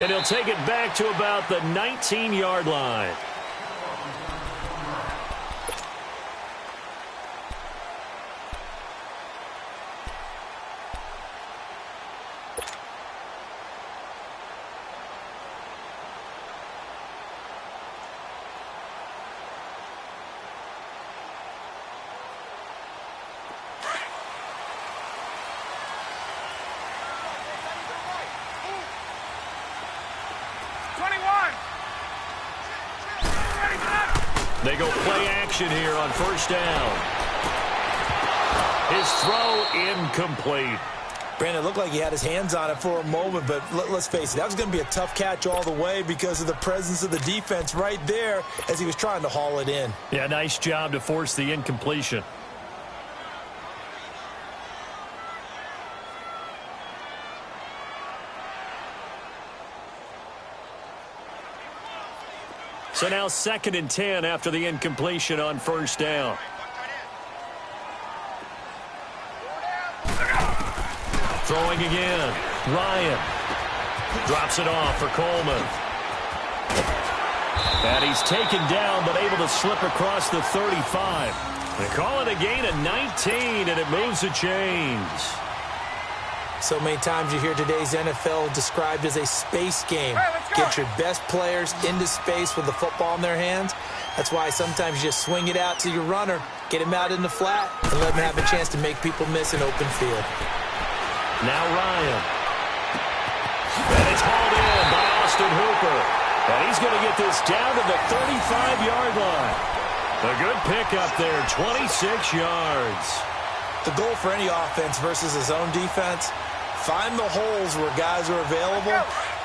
And he'll take it back to about the 19-yard line. They go play action here on first down. His throw incomplete. Brandon, it looked like he had his hands on it for a moment, but let's face it, that was going to be a tough catch all the way because of the presence of the defense right there as he was trying to haul it in. Yeah, nice job to force the incompletion. So now 2nd and 10 after the incompletion on first down. Throwing again. Ryan drops it off for Coleman. And he's taken down but able to slip across the 35. They call it a gain of 19, and it moves the chains. So many times you hear today's NFL described as a space game. Get your best players into space with the football in their hands. That's why sometimes you just swing it out to your runner, get him out in the flat, and let him have a chance to make people miss an open field. Now Ryan. And it's hauled in by Austin Hooper. And he's going to get this down to the 35-yard line. A good pickup there, 26 yards. The goal for any offense versus his own defense, find the holes where guys are available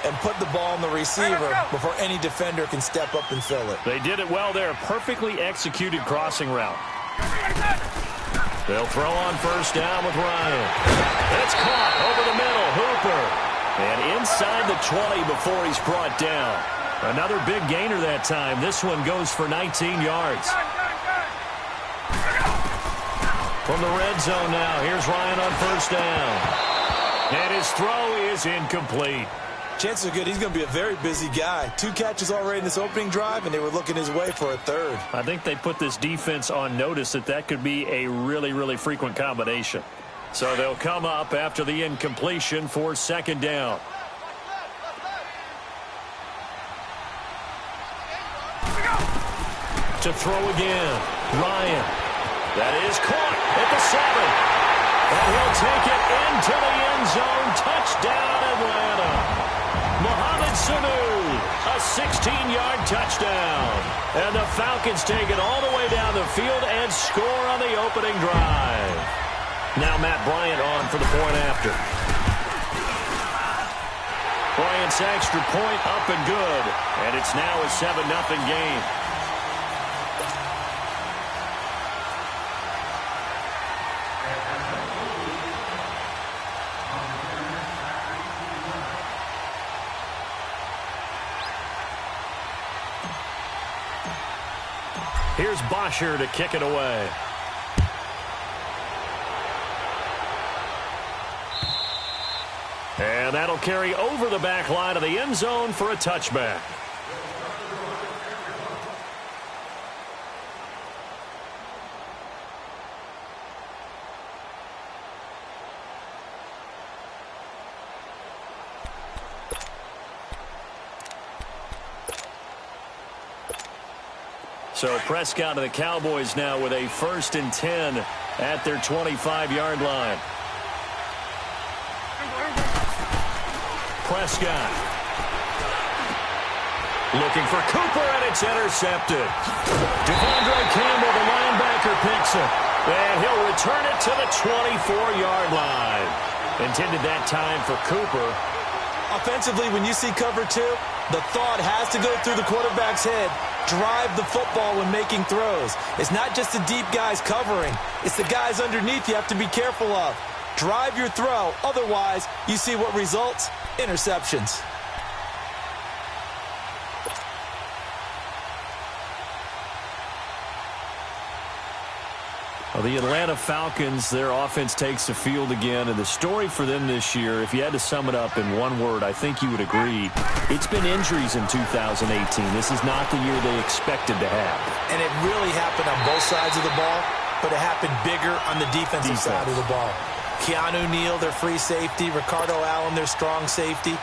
and put the ball in the receiver before any defender can step up and fill it. They did it well there. Perfectly executed crossing route. They'll throw on first down with Ryan. It's caught over the middle. Hooper. And inside the 20 before he's brought down. Another big gainer that time. This one goes for 19 yards. From the red zone now, here's Ryan on first down. And his throw is incomplete. Chances are good he's going to be a very busy guy. 2 catches already in this opening drive, and they were looking his way for a third. I think they put this defense on notice that could be a really, really frequent combination. So they'll come up after the incompletion for 2nd down. To throw again, Ryan. That is caught at the 7. And he'll take it into the end zone. Touchdown, Atlanta. Mohamed Sanu, a 16-yard touchdown. And the Falcons take it all the way down the field and score on the opening drive. Now Matt Bryant on for the point after. Bryant's extra point up and good. And it's now a 7-0 game. Here's Bosher to kick it away. And that'll carry over the back line of the end zone for a touchback. So Prescott and the Cowboys now with a 1st and 10 at their 25-yard line. Prescott looking for Cooper, and it's intercepted. Devondre Campbell, the linebacker, picks it. And he'll return it to the 24-yard line. Intended that time for Cooper. Offensively, when you see cover 2, the thought has to go through the quarterback's head. Drive the football when making throws. It's not just the deep guys covering. It's the guys underneath you have to be careful of. Drive your throw. Otherwise, you see what results? Interceptions. Well, the Atlanta Falcons, their offense takes the field again, and the story for them this year, if you had to sum it up in one word, I think you would agree, it's been injuries in 2018. This is not the year they expected to have. And it really happened on both sides of the ball, but it happened bigger on the defensive side of the ball. Keanu Neal, their free safety. Ricardo Allen, their strong safety.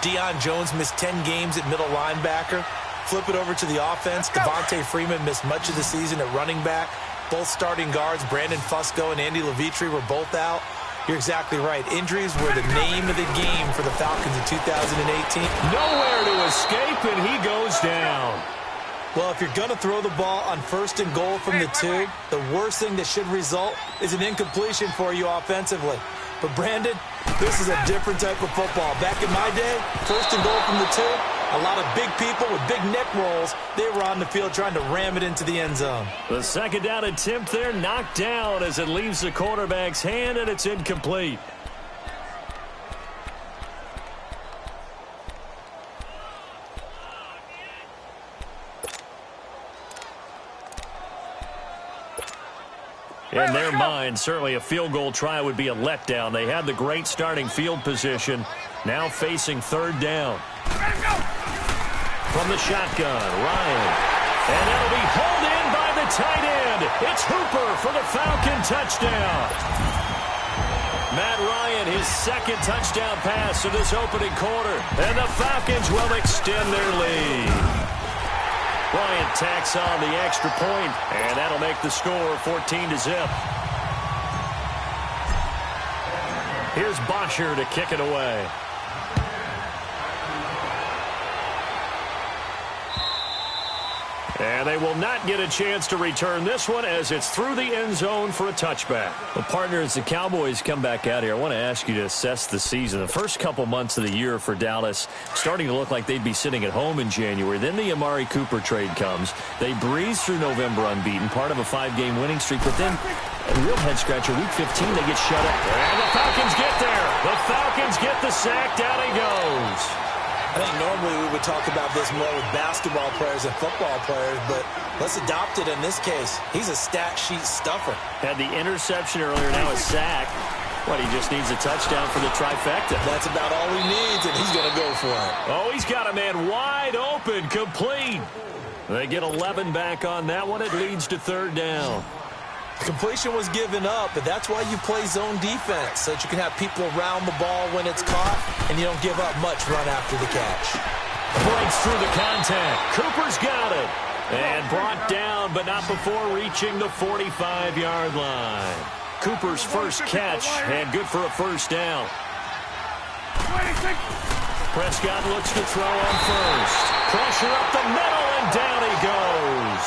Deion Jones missed 10 games at middle linebacker. Flip it over to the offense. Devontae Freeman missed much of the season at running back. Both starting guards, Brandon Fusco and Andy Levitre, were both out. You're exactly right. Injuries were the name of the game for the Falcons in 2018. Nowhere to escape, and he goes down. Well, if you're going to throw the ball on 1st and goal from the 2, the worst thing that should result is an incompletion for you offensively. But, Brandon, this is a different type of football. Back in my day, 1st and goal from the 2, a lot of big people with big neck rolls, they were on the field trying to ram it into the end zone. The second down attempt there knocked down as it leaves the quarterback's hand, and it's incomplete. In their mind, certainly a field goal try would be a letdown. They had the great starting field position, now facing 3rd down. From the shotgun, Ryan. And that'll be hauled in by the tight end. It's Hooper for the Falcon touchdown. Matt Ryan, his 2nd touchdown pass of this opening quarter. And the Falcons will extend their lead. Bryant tacks on the extra point, and that'll make the score 14-0. Here's Bosher to kick it away. And they will not get a chance to return this one as it's through the end zone for a touchback. Well, partner, as the Cowboys come back out here, I want to ask you to assess the season. The first couple months of the year for Dallas starting to look like they'd be sitting at home in January. Then the Amari Cooper trade comes. They breeze through November unbeaten, part of a 5-game winning streak. But then, a real head-scratcher, Week 15, they get shut up. And the Falcons get there. The Falcons get the sack. Down he goes. I think normally we would talk about this more with basketball players and football players, but let's adopt it in this case. He's a stat sheet stuffer. Had the interception earlier, now a sack. What, he just needs a touchdown for the trifecta. That's about all he needs, and he's going to go for it. Oh, he's got a man wide open, complete. They get 11 back on that one. It leads to 3rd down. Completion was given up, but that's why you play zone defense, so that you can have people around the ball when it's caught, and you don't give up much run after the catch. Breaks through the contact. Cooper's got it. And brought down, but not before reaching the 45-yard line. Cooper's first catch, and good for a 1st down. Prescott looks to throw on 1st. Pressure up the middle, and down he goes.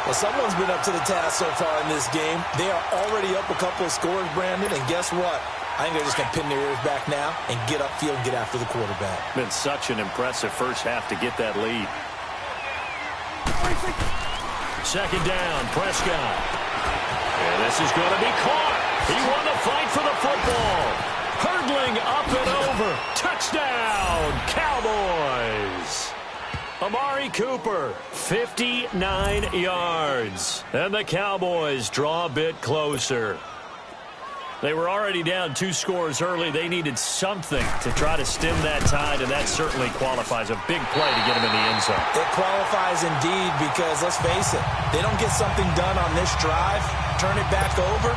Well, someone's been up to the task so far in this game. They are already up a couple of scores, Brandon, and guess what? I think they're just going to pin their ears back now and get upfield and get after the quarterback. Been such an impressive first half to get that lead. 2nd down, Prescott. And this is going to be caught. He won the fight for the football. Hurdling up and over. Touchdown, Cowboys. Amari Cooper, 59 yards. And the Cowboys draw a bit closer. They were already down 2 scores early. They needed something to try to stem that tide, and that certainly qualifies. A big play to get them in the end zone. It qualifies indeed because, let's face it, they don't get something done on this drive, turn it back over.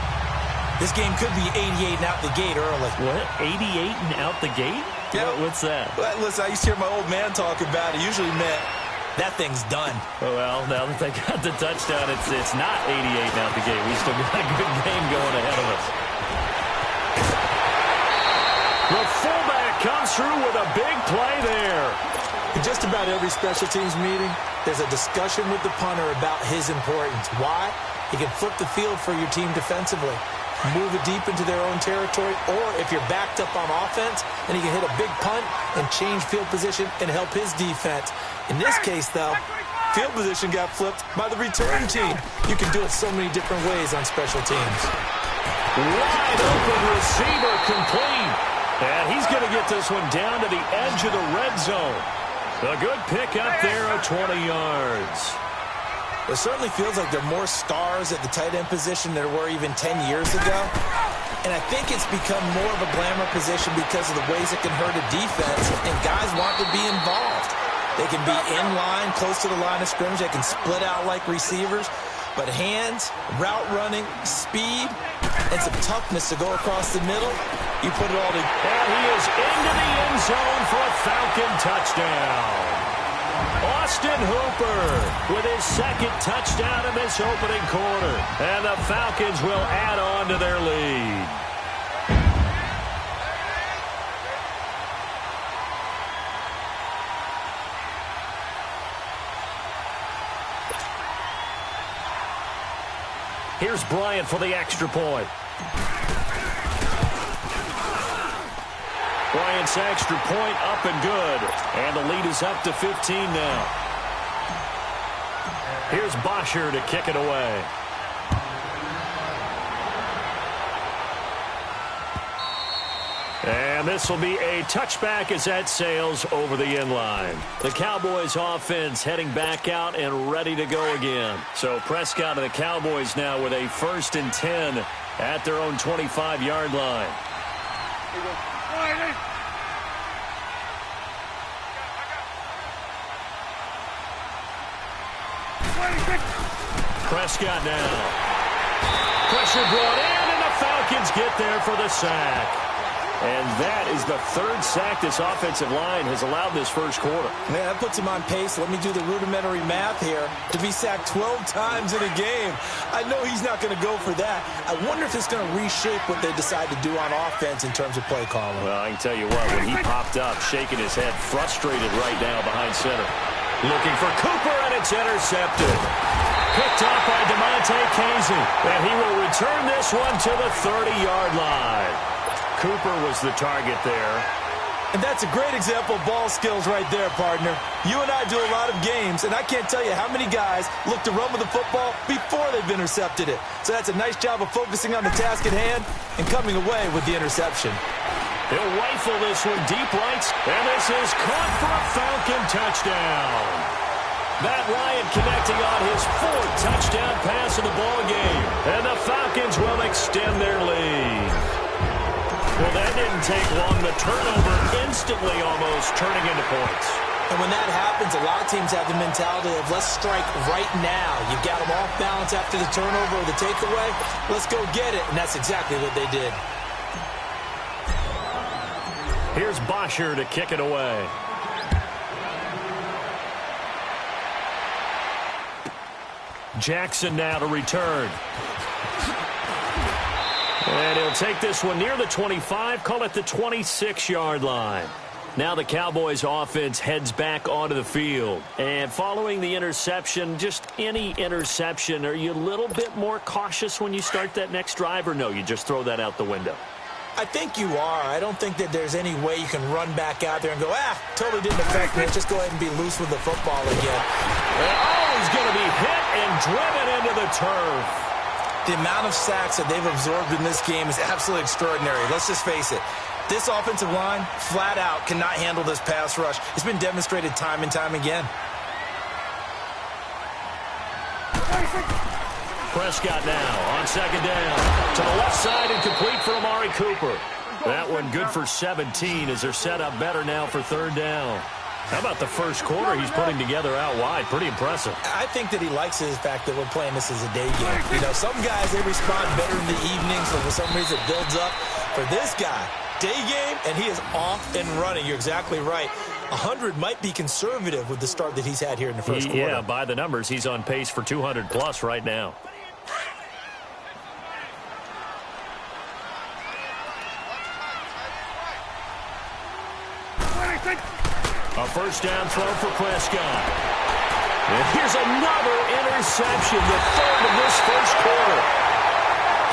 This game could be 88 and out the gate early. What? 88 and out the gate? Yeah. What's that? Well, listen, I used to hear my old man talk about it. Usually meant that thing's done. Well, now that they got the touchdown, it's not 88 and out the gate. We still got a good game going ahead of us. The fullback comes through with a big play there. In just about every special teams meeting, there's a discussion with the punter about his importance. Why? He can flip the field for your team defensively, move it deep into their own territory, or if you're backed up on offense, then he can hit a big punt and change field position and help his defense. In this case, though, field position got flipped by the return team. You can do it so many different ways on special teams. Wide open receiver complete. And he's going to get this one down to the edge of the red zone. A good pick up there of 20 yards. It certainly feels like there are more stars at the tight end position than there were even 10 years ago. And I think it's become more of a glamour position because of the ways it can hurt a defense, and guys want to be involved. They can be in line, close to the line of scrimmage. They can split out like receivers. But hands, route running, speed, and some toughness to go across the middle, you put it all together. And he is into the end zone for a Falcon touchdown. Austin Hooper with his second touchdown in this opening quarter. And the Falcons will add on to their lead. Here's Bryant for the extra point. Bryant's extra point up and good. And the lead is up to 15 now. Here's Bosher to kick it away. And this will be a touchback as that sails over the end line. The Cowboys offense heading back out and ready to go again. So Prescott and the Cowboys now with a 1st and 10 at their own 25-yard line. Prescott now. Pressure brought in, and the Falcons get there for the sack. And that is the 3rd sack this offensive line has allowed this first quarter. Yeah, that puts him on pace. Let me do the rudimentary math here. To be sacked 12 times in a game, I know he's not going to go for that. I wonder if it's going to reshape what they decide to do on offense in terms of play calling. Well, I can tell you what, when he popped up, shaking his head, frustrated right now behind center. Looking for Cooper, and it's intercepted. Picked off by DeMonte Casey, and he will return this one to the 30-yard line. Cooper was the target there. And that's a great example of ball skills right there, partner. You and I do a lot of games, and I can't tell you how many guys look to run with the football before they've intercepted it. So that's a nice job of focusing on the task at hand and coming away with the interception. He'll rifle this one deep right, and this is caught for a Falcon touchdown. Matt Ryan connecting on his 4th touchdown pass of the ball game, and the Falcons will extend their lead. Well, that didn't take long. The turnover instantly almost turning into points. And when that happens, a lot of teams have the mentality of let's strike right now. You've got them off balance after the turnover or the takeaway. Let's go get it. And that's exactly what they did. Here's Bosher to kick it away. Jackson now to return. And he'll take this one near the 25, call it the 26-yard line. Now the Cowboys offense heads back onto the field. And following the interception, just any interception, are you a little bit more cautious when you start that next drive, or no, you just throw that out the window? I think you are. I don't think that there's any way you can run back out there and go, totally didn't affect me. Just go ahead and be loose with the football again. Oh, he's going to be hit and driven into the turf. The amount of sacks that they've absorbed in this game is absolutely extraordinary. Let's just face it. This offensive line, flat out, cannot handle this pass rush. It's been demonstrated time and time again. Prescott now on 2nd down. To the left side and complete for Amari Cooper. That one good for 17 as they're set up better now for 3rd down. How about the first quarter he's putting together out wide? Pretty impressive. I think that he likes the fact that we're playing this as a day game. You know, some guys, they respond better in the evenings, or for some reason it builds up. For this guy, day game, and he is off and running. You're exactly right. 100 might be conservative with the start that he's had here in the first quarter. Yeah, by the numbers, he's on pace for 200-plus right now. A first down throw for Prescott. And here's another interception, the 3rd of this first quarter.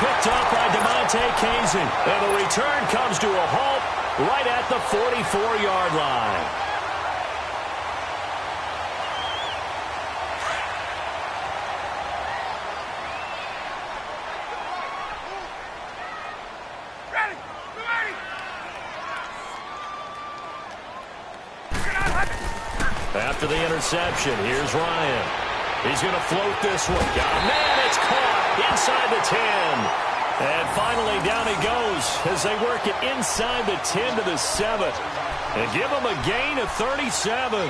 Picked up by DeMonte Casey. And the return comes to a halt right at the 44-yard line. After the interception, here's Ryan. He's going to float this one. Got a man. It's caught inside the 10. And finally, down he goes as they work it inside the 10 to the 7. And give him a gain of 37.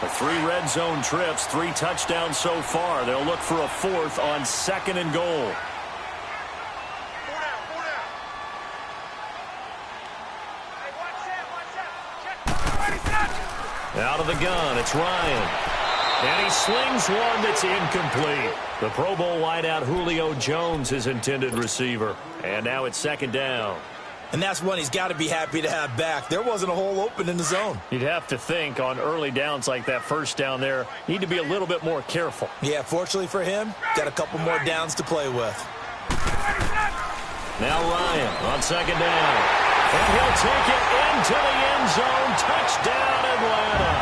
The 3 red zone trips, 3 touchdowns so far. They'll look for a 4th on 2nd and goal. Out of the gun, it's Ryan. And he slings one that's incomplete. The Pro Bowl wideout Julio Jones, his intended receiver. And now it's 2nd down. And that's one he's got to be happy to have back. There wasn't a hole open in the zone. You'd have to think on early downs like that first down there, need to be a little bit more careful. Yeah, fortunately for him, got a couple more downs to play with. Now Ryan on 2nd down. And he'll take it into the end zone. Touchdown, Atlanta.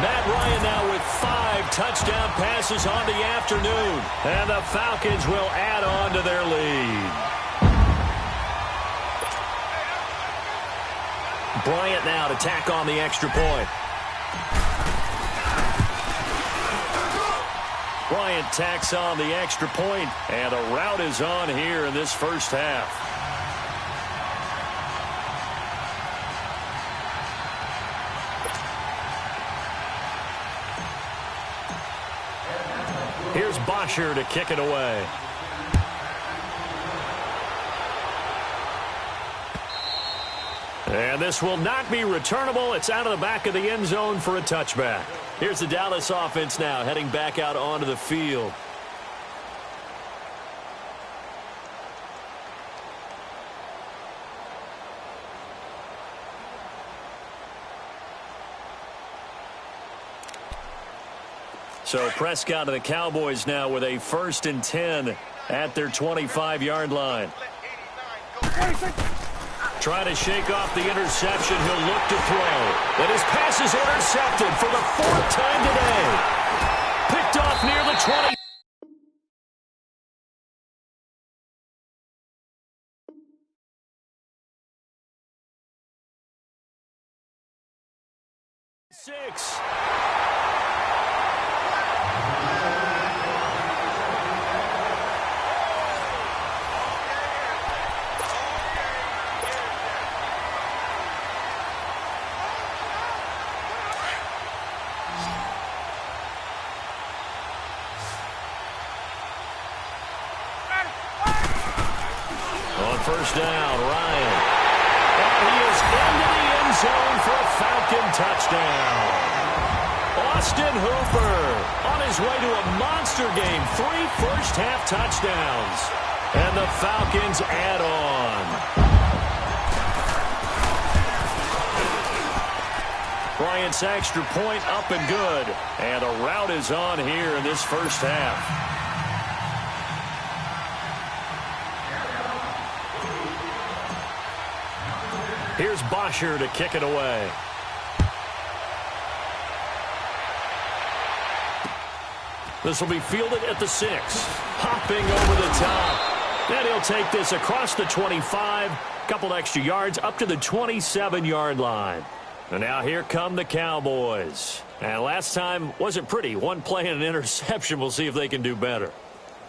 Matt Ryan now with 5 touchdown passes on the afternoon. And the Falcons will add on to their lead. Bryant now to tack on the extra point. Bryant tacks on the extra point, and a rout is on here in this first half. Here's Bosher to kick it away. And this will not be returnable. It's out of the back of the end zone for a touchback. Here's the Dallas offense now heading back out onto the field. So Prescott of the Cowboys now with a 1st and 10 at their 25-yard line. Trying to shake off the interception. He'll look to throw. But his pass is intercepted for the 4th time today. Picked off near the 20. Six. First down, Ryan. And he is into the end zone for a Falcon touchdown. Austin Hooper on his way to a monster game. 3 first-half touchdowns. And the Falcons add on. Bryant's extra point up and good. And a rout is on here in this first half. Here's Bosher to kick it away. This will be fielded at the 6. Hopping over the top. And he'll take this across the 25. Couple extra yards up to the 27-yard line. And now here come the Cowboys. And last time wasn't pretty. One play and an interception. We'll see if they can do better.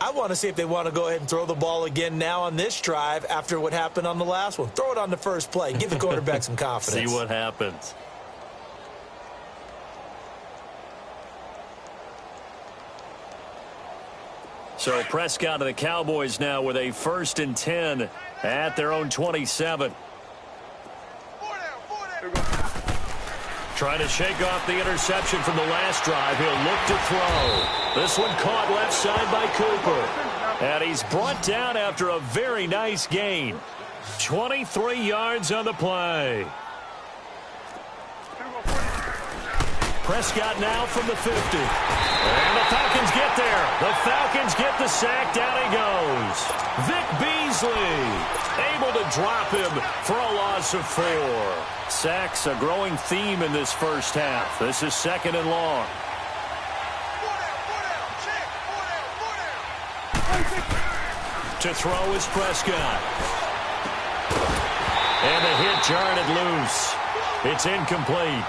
I want to see if they want to go ahead and throw the ball again now on this drive after what happened on the last one. Throw it on the first play. Give the quarterback some confidence. See what happens. So Prescott of the Cowboys now with a 1st and 10 at their own 27. Trying to shake off the interception from the last drive. He'll look to throw. This one caught left side by Cooper. And he's brought down after a very nice gain. 23 yards on the play. Prescott now from the 50. And the Falcons get there. The Falcons get the sack. Down he goes. Vic Beasley able to drop him for a loss of 4. Sacks a growing theme in this first half. This is 2nd and long. To throw is Prescott. And the hit jarred it loose. It's incomplete.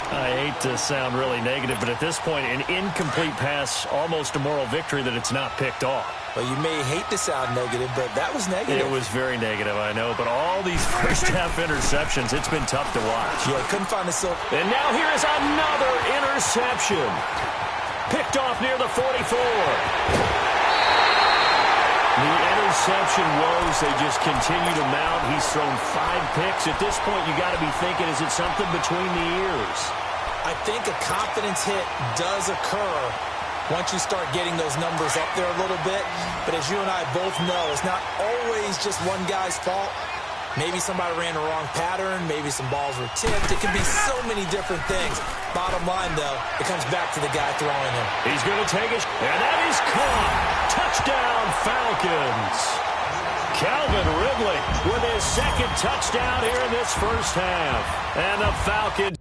I hate to sound really negative, but at this point, an incomplete pass, almost a moral victory that it's not picked off. Well, you may hate to sound negative, but that was negative. It was very negative, I know. But all these first-half interceptions, it's been tough to watch. Yeah, couldn't find the silver. And now here is another interception. Picked off near the 44. The interception woes, they just continue to mount. He's thrown 5 picks. At this point, you got to be thinking, is it something between the ears? I think a confidence hit does occur once you start getting those numbers up there a little bit. But as you and I both know, it's not always just one guy's fault. Maybe somebody ran the wrong pattern. Maybe some balls were tipped. It can be so many different things. Bottom line, though, it comes back to the guy throwing him. He's going to take it, and that is caught. Touchdown, Falcons. Calvin Ridley with his second touchdown here in this first half. And the Falcons